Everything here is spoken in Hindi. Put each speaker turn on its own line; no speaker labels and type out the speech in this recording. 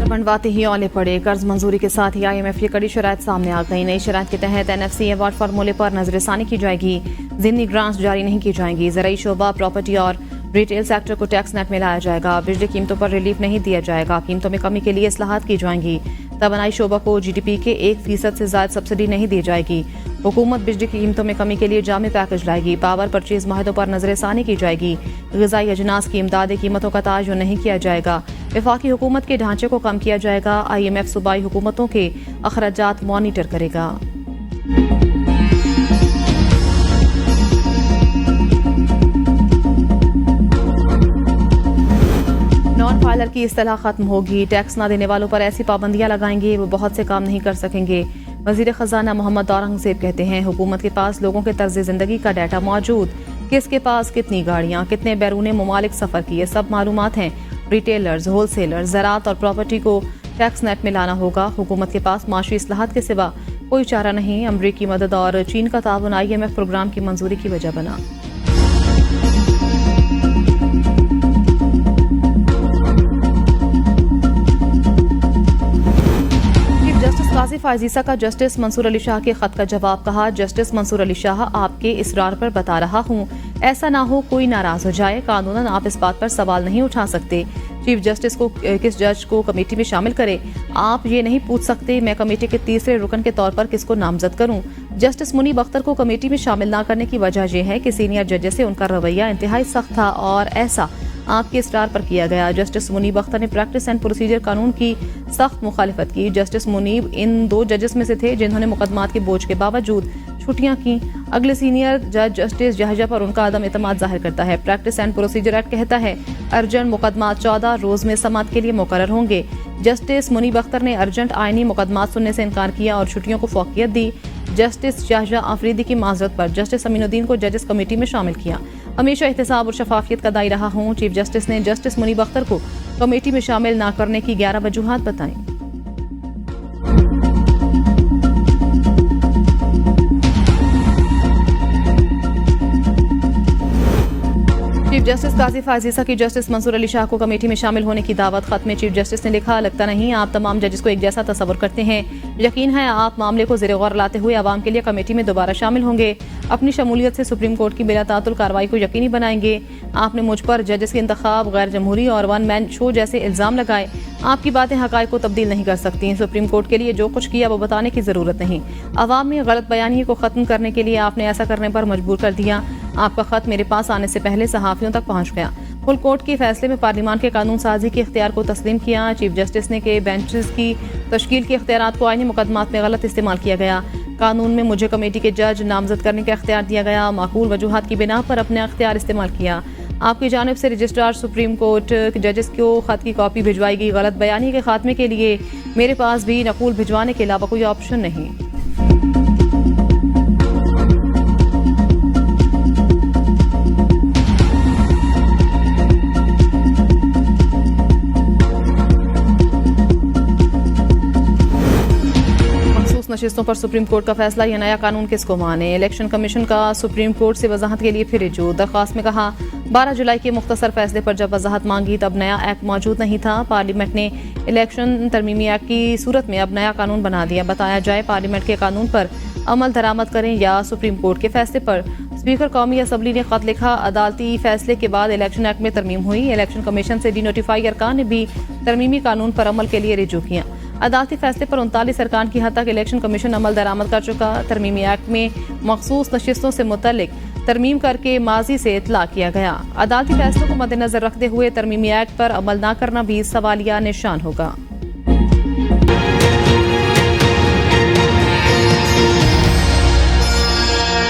सर मंडवाते ही औले पड़े। कर्ज मंजूरी के साथ ही IMF की कड़ी शराइत सामने आ गई। नई शराइत के तहत NFC अवार्ड फार्मूले पर नजरसानी की जाएगी। ज़िमनी ग्रांट्स जारी नहीं की जाएंगी। ज़राई शोबा, प्रॉपर्टी और रिटेल सेक्टर को टैक्स नेट में लाया जाएगा। बिजली कीमतों पर रिलीफ नहीं दिया जाएगा। कीमतों में कमी के लिए इस्लाहात की जाएंगी। तवानाई शोबा को GDP के 1% से ज्यादा सब्सिडी नहीं दी जाएगी। हुकूमत बिजली की कीमतों में कमी के लिए जामी पैकेज लाएगी। पावर परचेज माहिदों पर नजरसानी की जाएगी। ग़िज़ाई अजनास की इमदादी कीमतों का तायुन नहीं किया जाएगा। वफाकी हुकूमत के ढांचे को कम किया जाएगा। IMF सूबाई हुकूमतों के अखराजात मॉनिटर करेगा। नॉन फाइलर की इस्तेलाह खत्म होगी। टैक्स न देने वालों पर ऐसी पाबंदियां लगाएंगे वो बहुत से काम नहीं कर सकेंगे। वजीर खजाना मोहम्मद औरंगजेब कहते हैं हुकूमत के पास लोगों के तर्ज जिंदगी का डाटा मौजूद, किसके पास कितनी गाड़ियां, कितने बैरून मुमालिक सफर किए, सब मालूमात हैं। रिटेलर्स, होलसेलर्स, ज़राअत और प्रॉपर्टी को टैक्स नेट में लाना होगा। हुकूमत के पास माशी इस्लाहात के सिवा कोई चारा नहीं। अमरीकी मदद और चीन का ताउन IMF प्रोग्राम की मंजूरी की वजह बना। काजी फायजीसा का जस्टिस मंसूर अली शाह के खत का जवाब। कहा, जस्टिस मंसूर अली शाह आपके इसरार पर बता रहा हूँ, ऐसा ना हो कोई नाराज हो जाए। कानूनन आप इस बात पर सवाल नहीं उठा सकते। चीफ जस्टिस को किस जज को कमेटी में शामिल करे, आप ये नहीं पूछ सकते मैं कमेटी के तीसरे रुकन के तौर पर किसको नामजद करूं। जस्टिस मुनीब अख्तर को कमेटी में शामिल न करने की वजह यह है कि सीनियर जजेस से उनका रवैया इंतहाई सख्त था और ऐसा आपके इसरार पर किया गया। जस्टिस मुनीब अख्तर ने प्रैक्टिस एंड प्रोसीजर कानून की सख्त मुखालिफत की। जस्टिस मुनीब इन 2 जजेस में से थे जिन्होंने मुकदमात के बोझ के बावजूद छुट्टियां की। अगले सीनियर जज जस्टिस जहजा पर उनका अदम एतमाद जाहिर करता है। प्रैक्टिस एंड प्रोसीजर एक्ट कहता है अर्जेंट मुकदमात 14 रोज में समाअत के लिए मुकर्रर होंगे। जस्टिस मुनीब अख्तर ने अर्जेंट आईनी मुकदमात सुनने से इनकार किया और छुट्टियों को फौकियत दी। जस्टिस जहजा आफरीदी की माजरत पर जस्टिस अमीनुद्दीन को जजेस कमेटी में शामिल किया। हमेशा एहतसाब और शफाफियत का दाई रहा हूँ। चीफ जस्टिस ने जस्टिस मुनीब अख्तर को कमेटी में शामिल न करने की 11 वजूहात बताई। चीफ जस्टिस काजी फायजीसा की जस्टिस मंसूर अली शाह को कमेटी में शामिल होने की दावत। खत में चीफ जस्टिस ने लिखा, लगता नहीं आप तमाम जजेस को एक जैसा तस्वर करते हैं। यकीन है आप मामले को ज़ेर गौर लाते हुए आवाम के लिए कमेटी में दोबारा शामिल होंगे। अपनी शमूलियत से सुप्रीम कोर्ट की बिला तातुल कार्रवाई को यकीनी बनाएंगे। आपने मुझ पर जजेस के इंतखाब, गैर जमहूरी और वन मैन शो जैसे इल्ज़ाम लगाए। आपकी बातें हक़ाइक़ को तब्दील नहीं कर सकती। सुप्रीम कोर्ट के लिए जो कुछ किया वो बताने की ज़रूरत नहीं। अवाम में गलत बयानी को ख़त्म करने के लिए आपने ऐसा करने पर मजबूर कर दिया। आपका खत मेरे पास आने से पहले सहाफ़ियों तक पहुँच गया। फुल कोर्ट के फैसले में पार्लिमान के कानून साजी के इख्तियार को तस्लीम किया। चीफ जस्टिस ने के बेंचेस की तश्कील के इख्तियारात को आईनी मुकदमात में गलत इस्तेमाल किया गया। कानून में मुझे कमेटी के जज नामजद करने का इख्तियार दिया गया। माकूल वजूहात की बिना पर अपने इख्तियार इस्तेमाल किया। आपकी जानिब से रजिस्ट्रार सुप्रीम कोर्ट जजेस को खत की कॉपी भिजवाई गई। गलत बयानी के खात्मे के लिए मेरे पास भी नकूल भिजवाने के अलावा कोई ऑप्शन नहीं। नशिस्तों पर सुप्रीम कोर्ट का फैसला, यह नया कानून किसको माने। इलेक्शन कमीशन का सुप्रीम कोर्ट से वजाहत के लिए फिर रुजू। दरख्वास्त में कहा, 12 जुलाई के मुख्तसर फैसले पर जब वजाहत मांगी तब नया एक्ट मौजूद नहीं था। पार्लियामेंट ने इलेक्शन तरमीमी एक्ट की सूरत में अब नया कानून बना दिया। बताया जाए पार्लियामेंट के कानून पर अमल दरामद करें या सुप्रीम कोर्ट के फैसले पर। स्पीकर कौमी असम्बली ने खत लिखा, अदालती फैसले के बाद इलेक्शन एक्ट में तरमीम हुई। इलेक्शन कमीशन से डिनोटिफाई अरकान ने भी तरमीमी कानून पर अमल के लिए रुजू किया। अदालती फैसले पर 39 अरकान की हद तक इलेक्शन कमीशन अमल दरामद कर चुका। तरमीमी एक्ट में मखसूस नशिस्तों से मुतल्लिक तरमीम करके माजी से इतला किया गया। अदालती फैसलों को मद्देनजर रखते हुए तरमीमी एक्ट पर अमल न करना भी सवालिया निशान होगा।